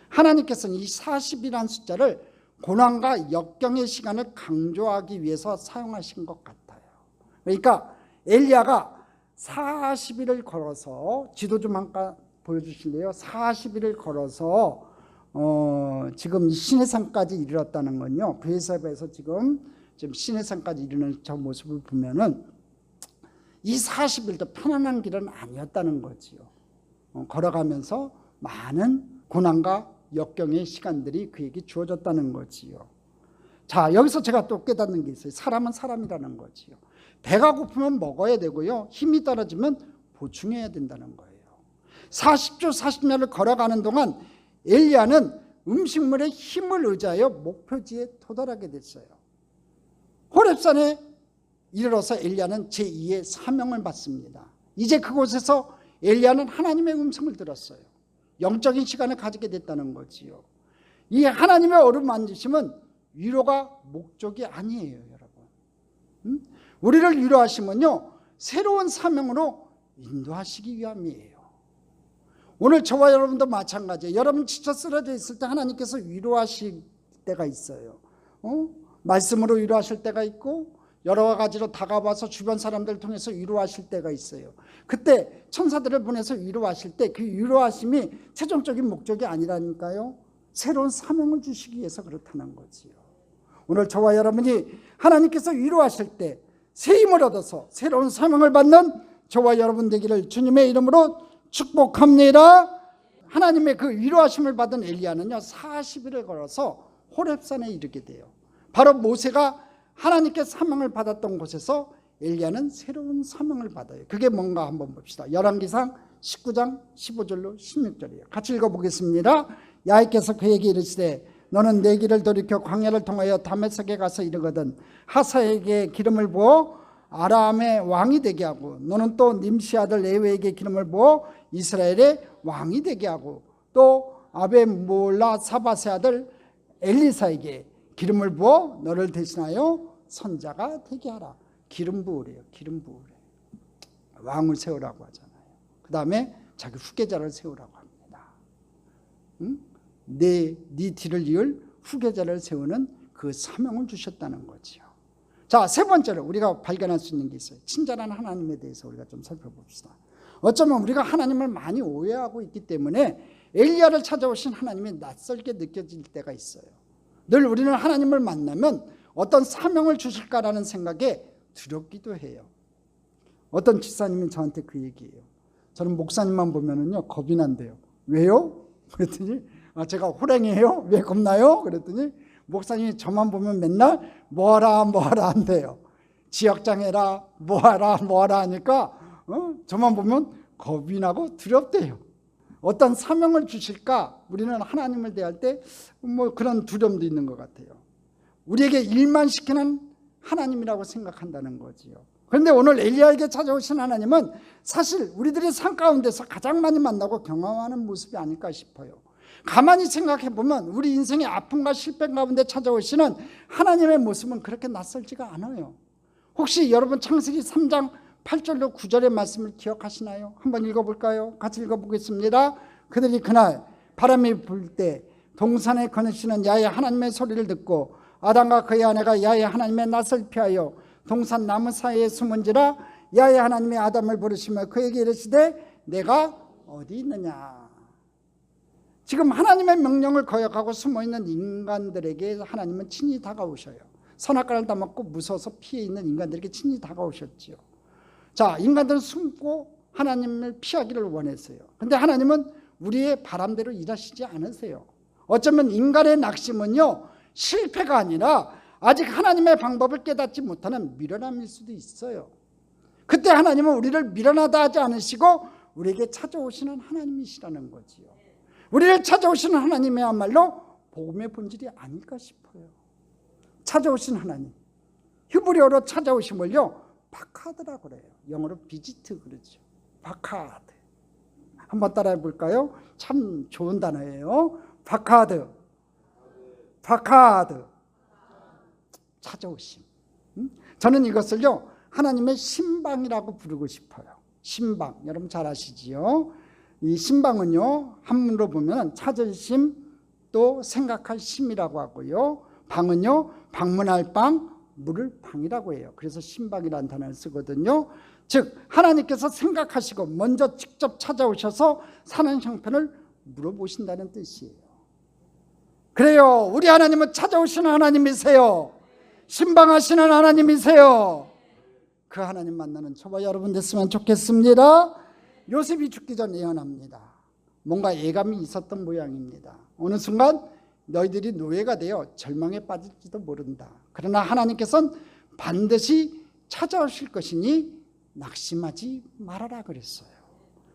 하나님께서는 이 40이라는 숫자를 고난과 역경의 시간을 강조하기 위해서 사용하신 것 같아요. 그러니까 엘리야가 40일을 걸어서, 지도 좀 한번 보여주실래요? 40일을 걸어서 지금 시내산까지 이르렀다는 건요, 브에르사바에서 지금 시내산까지 이르는 저 모습을 보면은 이 40일도 편안한 길은 아니었다는 거지요. 걸어가면서 많은 고난과 역경의 시간들이 그에게 주어졌다는 거지요. 자, 여기서 제가 또 깨닫는 게 있어요. 사람은 사람이라는 거지요. 배가 고프면 먹어야 되고요, 힘이 떨어지면 보충해야 된다는 거예요. 40주 40야를 걸어가는 동안 엘리야는 음식물의 힘을 의지하여 목표지에 도달하게 됐어요. 호렙산에 이르러서 엘리야는 제2의 사명을 받습니다. 이제 그곳에서 엘리야는 하나님의 음성을 들었어요. 영적인 시간을 가지게 됐다는 거지요. 이 하나님의 어루만지심은 위로가 목적이 아니에요, 여러분. 우리를 위로하시면요, 새로운 사명으로 인도하시기 위함이에요. 오늘 저와 여러분도 마찬가지예요. 여러분 지쳐 쓰러져 있을 때 하나님께서 위로하실 때가 있어요. 말씀으로 위로하실 때가 있고, 여러 가지로 다가와서 주변 사람들을 통해서 위로하실 때가 있어요. 그때 천사들을 보내서 위로하실 때 그 위로하심이 최종적인 목적이 아니라니까요, 새로운 사명을 주시기 위해서 그렇다는 거지요. 오늘 저와 여러분이 하나님께서 위로하실 때 새 힘을 얻어서 새로운 사명을 받는 저와 여러분 되기를 주님의 이름으로 축복합니다. 하나님의 그 위로하심을 받은 엘리야는요 40일을 걸어서 호렙산에 이르게 돼요. 바로 모세가 하나님께 사명을 받았던 곳에서 엘리야는 새로운 사명을 받아요. 그게 뭔가 한번 봅시다. 열왕기상 19장 15절로 16절이에요. 같이 읽어보겠습니다. 야훼께서 그에게 이르시되 너는 내 길을 돌이켜 광야를 통하여 다메섹에 가서 이르거든 하사에게 기름을 부어 아람의 왕이 되게 하고 너는 또 님시 아들 에웨에게 기름을 부어 이스라엘의 왕이 되게 하고 또 아베몰라 사바세 아들 엘리사에게 기름을 부어 너를 대신하여 선자가 되게 하라. 기름 부으래요. 기름 부으래. 왕을 세우라고 하잖아요. 그 다음에 자기 후계자를 세우라고 합니다. 응? 네 뒤를 이을 후계자를 세우는 그 사명을 주셨다는 거지요. 자, 세 번째로 우리가 발견할 수 있는 게 있어요. 친절한 하나님에 대해서 우리가 좀 살펴봅시다. 어쩌면 우리가 하나님을 많이 오해하고 있기 때문에 엘리야를 찾아오신 하나님이 낯설게 느껴질 때가 있어요. 늘 우리는 하나님을 만나면 어떤 사명을 주실까라는 생각에 두렵기도 해요. 어떤 집사님이 저한테 그 얘기예요. 저는 목사님만 보면은요 겁이 난대요. 왜요? 그랬더니 제가 호랭이에요? 왜 겁나요? 그랬더니 목사님이 저만 보면 맨날 뭐하라 한대요. 지역장애라 뭐하라 하니까 저만 보면 겁이 나고 두렵대요. 어떤 사명을 주실까? 우리는 하나님을 대할 때 뭐 그런 두려움도 있는 것 같아요. 우리에게 일만 시키는 하나님이라고 생각한다는 거지요. 그런데 오늘 엘리야에게 찾아오신 하나님은 사실 우리들의 삶 가운데서 가장 많이 만나고 경험하는 모습이 아닐까 싶어요. 가만히 생각해 보면 우리 인생의 아픔과 실패 가운데 찾아오시는 하나님의 모습은 그렇게 낯설지가 않아요. 혹시 여러분 창세기 3장 8절로 9절의 말씀을 기억하시나요? 한번 읽어볼까요? 같이 읽어보겠습니다. 그들이 그날 바람이 불 때 동산에 거느시는 야훼 하나님의 소리를 듣고 아담과 그의 아내가 야훼 하나님의 낯을 피하여 동산 나무 사이에 숨은지라 야훼 하나님이 아담을 부르시며 그에게 이르시되 내가 어디 있느냐. 지금 하나님의 명령을 거역하고 숨어있는 인간들에게 하나님은 친히 다가오셔요. 선악과를 따먹고 무서워서 피해 있는 인간들에게 친히 다가오셨지요. 자, 인간들은 숨고 하나님을 피하기를 원했어요. 그런데 하나님은 우리의 바람대로 일하시지 않으세요. 어쩌면 인간의 낙심은요 실패가 아니라 아직 하나님의 방법을 깨닫지 못하는 미련함일 수도 있어요. 그때 하나님은 우리를 미련하다 하지 않으시고 우리에게 찾아오시는 하나님이시라는 거지요. 우리를 찾아오시는 하나님이야말로 복음의 본질이 아닐까 싶어요. 찾아오신 하나님, 히브리어로 찾아오심을요 바카드라고 그래요. 영어로 비지트 그러죠. 바카드. 한번 따라해 볼까요? 참 좋은 단어예요. 바카드. 바카드. 찾아오심. 저는 이것을요 하나님의 신방이라고 부르고 싶어요. 신방. 여러분 잘 아시지요? 이 신방은요 한문으로 보면 찾을 심, 또 생각할 심이라고 하고요. 방은요 방문할 방, 물을 방이라고 해요. 그래서 신방이라는 단어를 쓰거든요. 즉 하나님께서 생각하시고 먼저 직접 찾아오셔서 사는 형편을 물어보신다는 뜻이에요. 그래요, 우리 하나님은 찾아오시는 하나님이세요. 신방하시는 하나님이세요. 그 하나님 만나는 저와 여러분 됐으면 좋겠습니다. 요셉이 죽기 전 예언합니다. 뭔가 예감이 있었던 모양입니다. 어느 순간 너희들이 노예가 되어 절망에 빠질지도 모른다. 그러나 하나님께서는 반드시 찾아오실 것이니 낙심하지 말아라 그랬어요.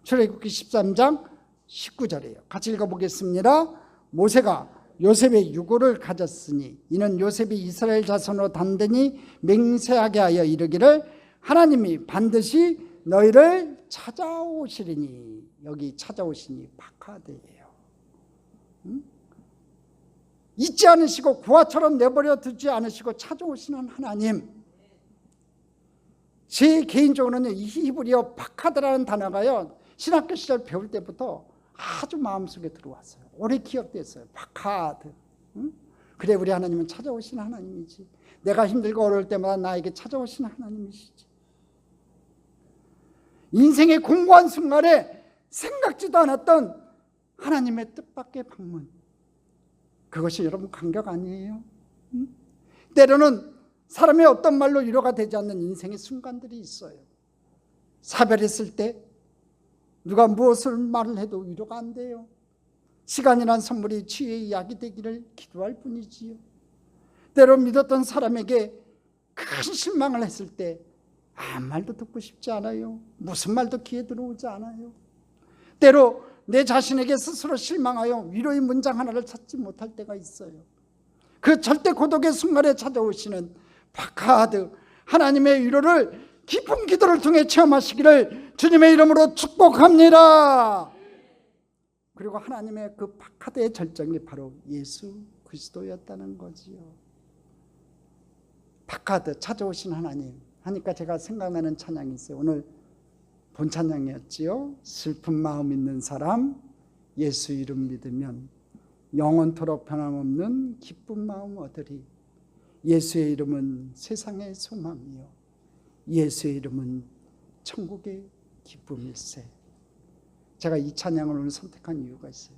출애굽기 13장 19절이에요. 같이 읽어보겠습니다. 모세가 요셉의 유고를 가졌으니 이는 요셉이 이스라엘 자손으로 단단히 맹세하게 하여 이르기를 하나님이 반드시 너희를 찾아오시리니. 여기 찾아오시니 바카드예요. 잊지 않으시고 구하처럼 내버려 두지 않으시고 찾아오시는 하나님. 제 개인적으로는 이 히브리어 바카드라는 단어가요 신학교 시절 배울 때부터 아주 마음속에 들어왔어요. 오래 기억됐어요. 바카드. 그래, 우리 하나님은 찾아오시는 하나님이지. 내가 힘들고 어려울 때마다 나에게 찾아오시는 하나님이시지. 인생의 공고한 순간에 생각지도 않았던 하나님의 뜻밖의 방문, 그것이 여러분 감격 아니에요? 때로는 사람의 어떤 말로 위로가 되지 않는 인생의 순간들이 있어요. 사별했을 때 누가 무엇을 말을 해도 위로가 안 돼요. 시간이란 선물이 치유의 약이 되기를 기도할 뿐이지요. 때로 믿었던 사람에게 큰 실망을 했을 때 아무 말도 듣고 싶지 않아요. 무슨 말도 귀에 들어오지 않아요. 때로 내 자신에게 스스로 실망하여 위로의 문장 하나를 찾지 못할 때가 있어요. 그 절대 고독의 순간에 찾아오시는 바카드 하나님의 위로를 깊은 기도를 통해 체험하시기를 주님의 이름으로 축복합니다. 그리고 하나님의 그 바카드의 절정이 바로 예수 그리스도였다는 거지요. 바카드 찾아오신 하나님 하니까 제가 생각나는 찬양이 있어요. 오늘 본 찬양이었지요. 슬픈 마음 있는 사람 예수 이름 믿으면 영원토록 변함없는 기쁜 마음 얻으리. 예수의 이름은 세상의 소망이요 예수의 이름은 천국의 기쁨일세. 제가 이 찬양을 오늘 선택한 이유가 있어요.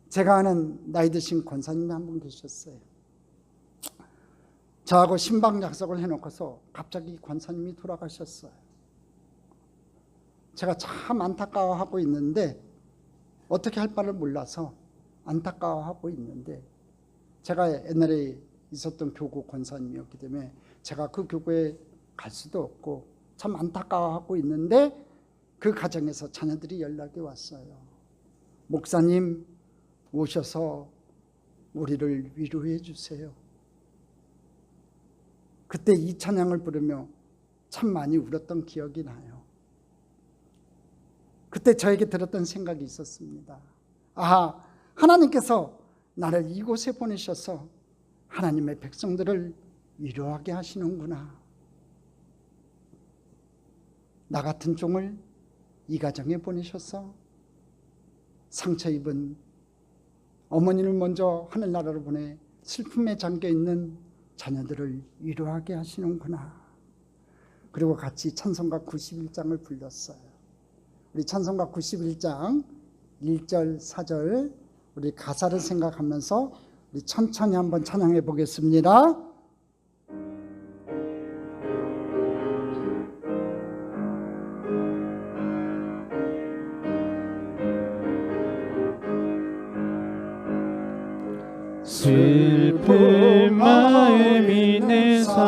제가 아는 나이 드신 권사님이 한 분 계셨어요. 저하고 신방 약속을 해놓고서 갑자기 권사님이 돌아가셨어요. 제가 참 안타까워하고 있는데 어떻게 할 바를 몰라서 안타까워하고 있는데, 제가 옛날에 있었던 교구 권사님이었기 때문에 제가 그 교구에 갈 수도 없고 참 안타까워하고 있는데, 그 가정에서 자녀들이 연락이 왔어요. 목사님 오셔서 우리를 위로해 주세요. 그때 이 찬양을 부르며 참 많이 울었던 기억이 나요. 그때 저에게 들었던 생각이 있었습니다. 아, 하나님께서 나를 이곳에 보내셔서 하나님의 백성들을 위로하게 하시는구나. 나 같은 종을 이 가정에 보내셔서 상처 입은 어머니를 먼저 하늘나라로 보내 슬픔에 잠겨있는 자녀들을 위로하게 하시는구나. 그리고 같이 찬송가 91장을 불렀어요. 우리 찬송가 91장 1절 4절 우리 가사를 생각하면서 우리 천천히 한번 찬양해 보겠습니다. 슬픈 마음 있는 사람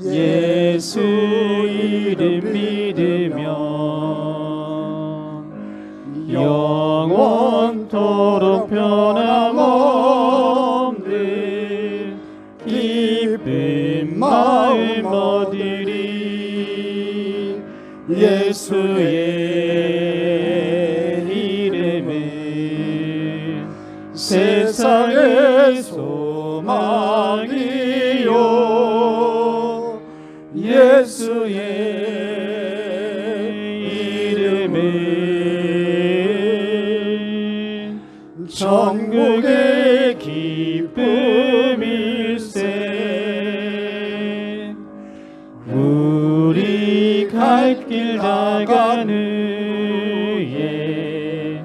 예수 이름 믿으면 영원토록 변함없는 기쁜 마음 얻으리. 예수의 이름은 세상의 소망이요 예수의 이름은 천국의 기쁨일세. 우리 갈 길 나가는 후에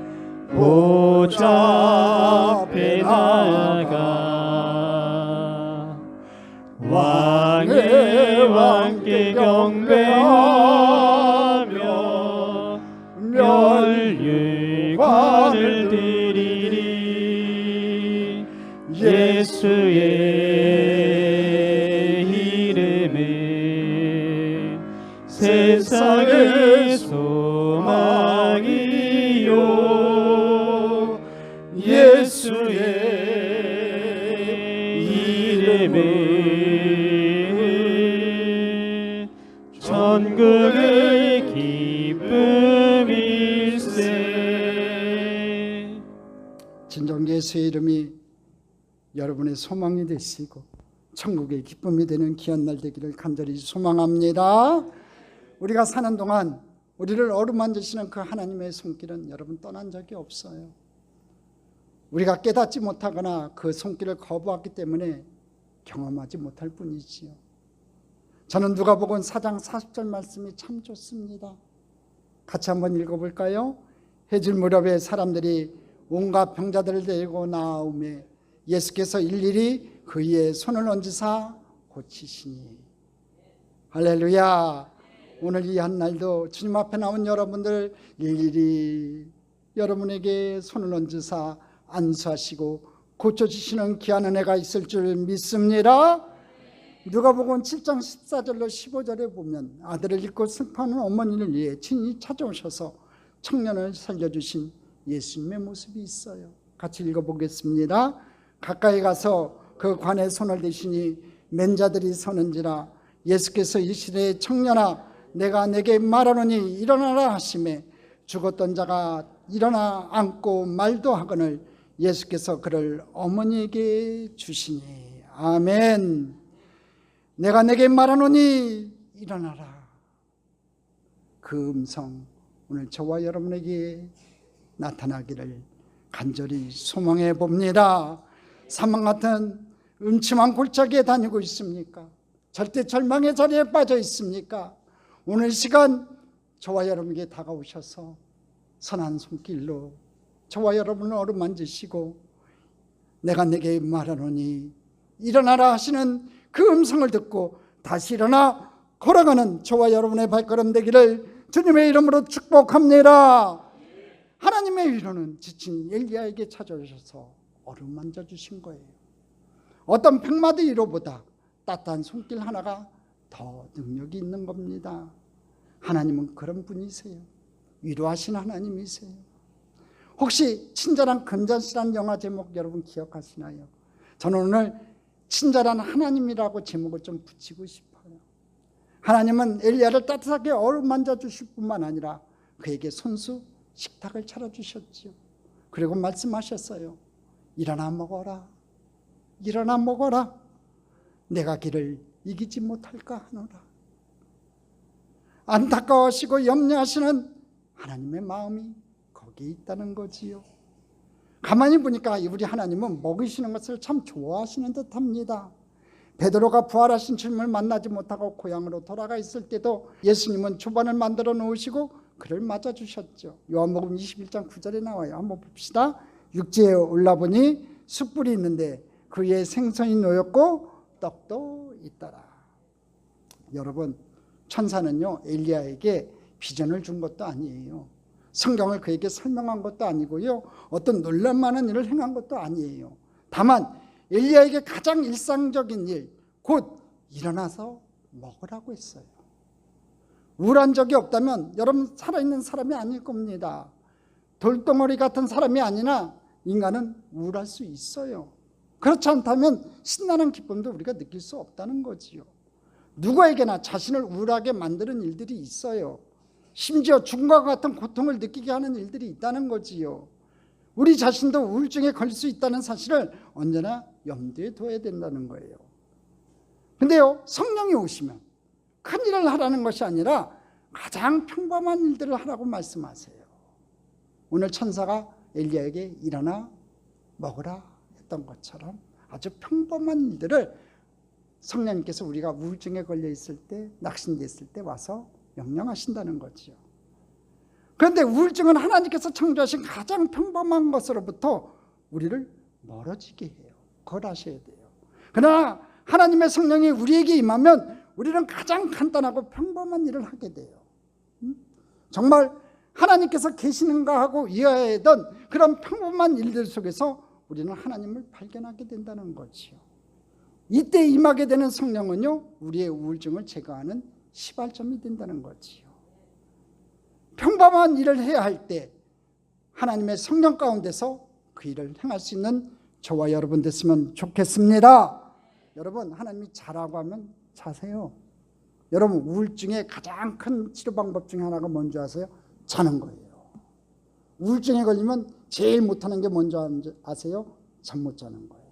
보좌 앞에 나가 왕의 왕께 경배하며 멸류관을 드리리. 예수의 이름은 세상의 소망이요 예수의 이름은 천국의 기쁨일세. 진정 예수의 이름이 여러분의 소망이 되시고 천국의 기쁨이 되는 귀한 날 되기를 간절히 소망합니다. 우리가 사는 동안 우리를 어루만지시는 그 하나님의 손길은 여러분 떠난 적이 없어요. 우리가 깨닫지 못하거나 그 손길을 거부했기 때문에 경험하지 못할 뿐이지요. 저는 누가복음 4장 40절 말씀이 참 좋습니다. 같이 한번 읽어볼까요? 해질 무렵에 사람들이 온갖 병자들을 데리고 나오매 예수께서 일일이 그의 손을 얹으사 고치시니. 할렐루야. 오늘 이 한날도 주님 앞에 나온 여러분들 일일이 여러분에게 손을 얹으사 안수하시고 고쳐주시는 귀한 은혜가 있을 줄 믿습니다. 누가복음 7장 14절로 15절에 보면 아들을 잃고 슬퍼하는 어머니를 위해 친히 찾아오셔서 청년을 살려주신 예수님의 모습이 있어요. 같이 읽어보겠습니다. 가까이 가서 그 관에 손을 대시니 맨자들이 서는지라 예수께서 이르시되 청년아 내가 내게 말하노니 일어나라 하시매 죽었던 자가 일어나 앉고 말도 하거늘 예수께서 그를 어머니에게 주시니. 아멘. 내가 내게 말하노니 일어나라. 그 음성 오늘 저와 여러분에게 나타나기를 간절히 소망해 봅니다. 사망 같은 음침한 골짜기에 다니고 있습니까? 절대 절망의 자리에 빠져 있습니까? 오늘 시간 저와 여러분에게 다가오셔서 선한 손길로 저와 여러분을 어루만지시고 내가 내게 말하노니 일어나라 하시는 그 음성을 듣고 다시 일어나 걸어가는 저와 여러분의 발걸음 되기를 주님의 이름으로 축복합니다. 하나님의 위로는 지친 엘리야에게 찾아오셔서 어루만져 주신 거예요. 어떤 백마디 위로보다 따뜻한 손길 하나가 더 능력이 있는 겁니다. 하나님은 그런 분이세요. 위로하신 하나님이세요. 혹시 친절한 근자시란 영화 제목 여러분 기억하시나요? 저는 오늘 친절한 하나님이라고 제목을 좀 붙이고 싶어요. 하나님은 엘리야를 따뜻하게 어루만져 주실 뿐만 아니라 그에게 손수 식탁을 차려주셨지요. 그리고 말씀하셨어요. 일어나 먹어라. 일어나 먹어라. 내가 길을 이기지 못할까 하노라. 안타까워하시고 염려하시는 하나님의 마음이 거기에 있다는 거지요. 가만히 보니까 우리 하나님은 먹이시는 것을 참 좋아하시는 듯합니다. 베드로가 부활하신 주님을 만나지 못하고 고향으로 돌아가 있을 때도 예수님은 조반을 만들어 놓으시고 그를 맞아주셨죠. 요한복음 21장 9절에 나와요. 한번 봅시다. 육지에 올라보니 숯불이 있는데 그 위에 생선이 놓였고 떡도 있더라. 여러분, 천사는요 엘리야에게 비전을 준 것도 아니에요. 성경을 그에게 설명한 것도 아니고요, 어떤 놀랄만한 일을 행한 것도 아니에요. 다만 엘리야에게 가장 일상적인 일, 곧 일어나서 먹으라고 했어요. 우울한 적이 없다면 여러분 살아있는 사람이 아닐 겁니다. 돌덩어리 같은 사람이 아니나 인간은 우울할 수 있어요. 그렇지 않다면 신나는 기쁨도 우리가 느낄 수 없다는 거지요. 누구에게나 자신을 우울하게 만드는 일들이 있어요. 심지어 죽음과 같은 고통을 느끼게 하는 일들이 있다는 거지요. 우리 자신도 우울증에 걸릴 수 있다는 사실을 언제나 염두에 둬야 된다는 거예요. 근데요, 성령이 오시면 큰 일을 하라는 것이 아니라 가장 평범한 일들을 하라고 말씀하세요. 오늘 천사가 엘리야에게 일어나 먹으라 했던 것처럼 아주 평범한 일들을 성령님께서 우리가 우울증에 걸려 있을 때, 낙심됐을 때 와서 명령하신다는 거지요. 그런데 우울증은 하나님께서 창조하신 가장 평범한 것으로부터 우리를 멀어지게 해요. 거라셔야 돼요. 그러나 하나님의 성령이 우리에게 임하면 우리는 가장 간단하고 평범한 일을 하게 돼요. 정말 하나님께서 계시는가 하고 이해하던 그런 평범한 일들 속에서 우리는 하나님을 발견하게 된다는 거지요. 이때 임하게 되는 성령은요, 우리의 우울증을 제거하는 시발점이 된다는 거지요. 평범한 일을 해야 할 때 하나님의 성령 가운데서 그 일을 행할 수 있는 저와 여러분 됐으면 좋겠습니다. 여러분, 하나님이 자라고 하면 자세요. 여러분, 우울증의 가장 큰 치료 방법 중에 하나가 뭔지 아세요? 자는 거예요. 우울증에 걸리면 제일 못하는 게 뭔지 아세요? 잠 못 자는 거예요.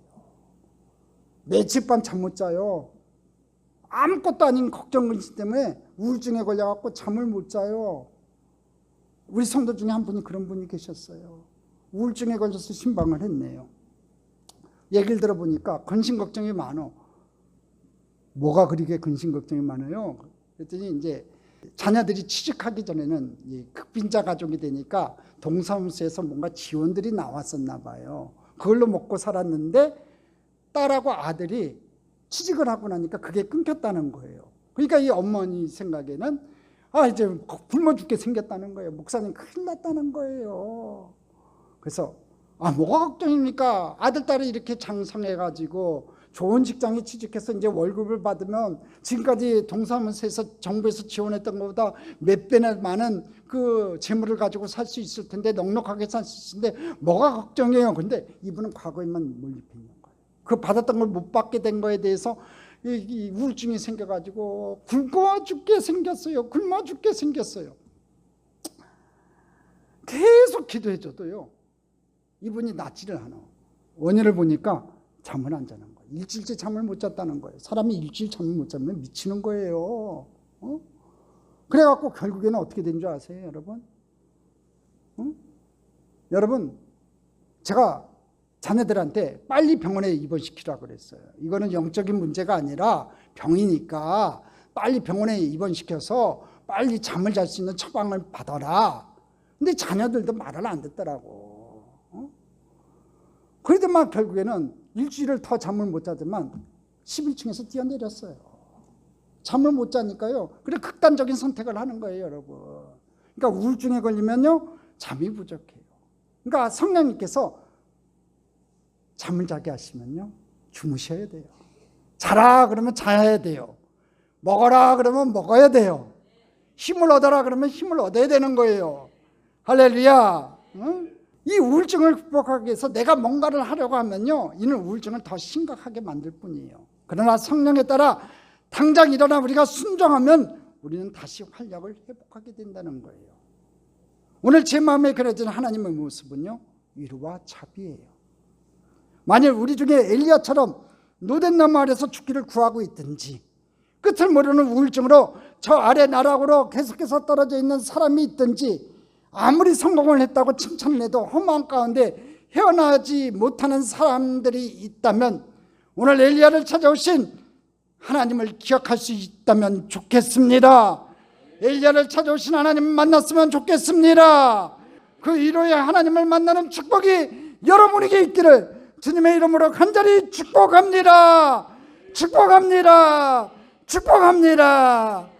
며칠 밤 잠 못 자요. 아무것도 아닌 걱정 근심 때문에 우울증에 걸려갖고 잠을 못 자요. 우리 성도 중에 한 분이 그런 분이 계셨어요. 우울증에 걸려서 신방을 했네요. 얘기를 들어보니까 근심 걱정이 많어. 뭐가 그렇게 근심 걱정이 많아요? 그랬더니 이제 자녀들이 취직하기 전에는 이 극빈자 가족이 되니까 동사무소에서 뭔가 지원들이 나왔었나 봐요. 그걸로 먹고 살았는데 딸하고 아들이 취직을 하고 나니까 그게 끊겼다는 거예요. 그러니까 이 어머니 생각에는 이제 굶어 죽게 생겼다는 거예요. 목사님 큰일 났다는 거예요. 그래서 뭐가 걱정입니까? 아들 딸이 이렇게 장성해가지고 좋은 직장에 취직해서 이제 월급을 받으면 지금까지 동사무소에서 정부에서 지원했던 것보다 몇 배나 많은 그 재물을 가지고 살 수 있을 텐데, 넉넉하게 살 수 있을 텐데 뭐가 걱정이에요? 근데 이분은 과거에만 몰입해 있는 거예요. 그 받았던 걸 못 받게 된 거에 대해서 이 우울증이 생겨가지고 굶어 죽게 생겼어요. 굶어 죽게 생겼어요. 계속 기도해줘도요, 이분이 낫지를 않아. 원인을 보니까 잠을 안 자는 거예요. 일주일째 잠을 못 잤다는 거예요. 사람이 일주일 잠을 못 자면 미치는 거예요. 그래갖고 결국에는 어떻게 된 줄 아세요, 여러분? 여러분, 제가 자녀들한테 빨리 병원에 입원시키라고 그랬어요. 이거는 영적인 문제가 아니라 병이니까 빨리 병원에 입원시켜서 빨리 잠을 잘 수 있는 처방을 받아라. 근데 자녀들도 말을 안 듣더라고. 그래도 막 결국에는 일주일을 더 잠을 못 자더만 11층에서 뛰어내렸어요. 잠을 못 자니까요. 그래 극단적인 선택을 하는 거예요, 여러분. 그러니까 우울증에 걸리면요, 잠이 부족해요. 그러니까 성령님께서 잠을 자게 하시면요, 주무셔야 돼요. 자라 그러면 자야 돼요. 먹어라 그러면 먹어야 돼요. 힘을 얻어라 그러면 힘을 얻어야 되는 거예요. 할렐루야. 이 우울증을 극복하기 위해서 내가 뭔가를 하려고 하면요, 이는 우울증을 더 심각하게 만들 뿐이에요. 그러나 성령에 따라 당장 일어나 우리가 순종하면 우리는 다시 활력을 회복하게 된다는 거예요. 오늘 제 마음에 그려진 하나님의 모습은요, 위로와 자비예요. 만일 우리 중에 엘리야처럼 노된 나무 아래서 죽기를 구하고 있든지, 끝을 모르는 우울증으로 저 아래 나락으로 계속해서 떨어져 있는 사람이 있든지, 아무리 성공을 했다고 칭찬을 해도 허무한 가운데 헤어나지 못하는 사람들이 있다면, 오늘 엘리야를 찾아오신 하나님을 기억할 수 있다면 좋겠습니다. 엘리야를 찾아오신 하나님 만났으면 좋겠습니다. 그 위로의 하나님을 만나는 축복이 여러분에게 있기를 주님의 이름으로 간절히 축복합니다. 축복합니다. 축복합니다.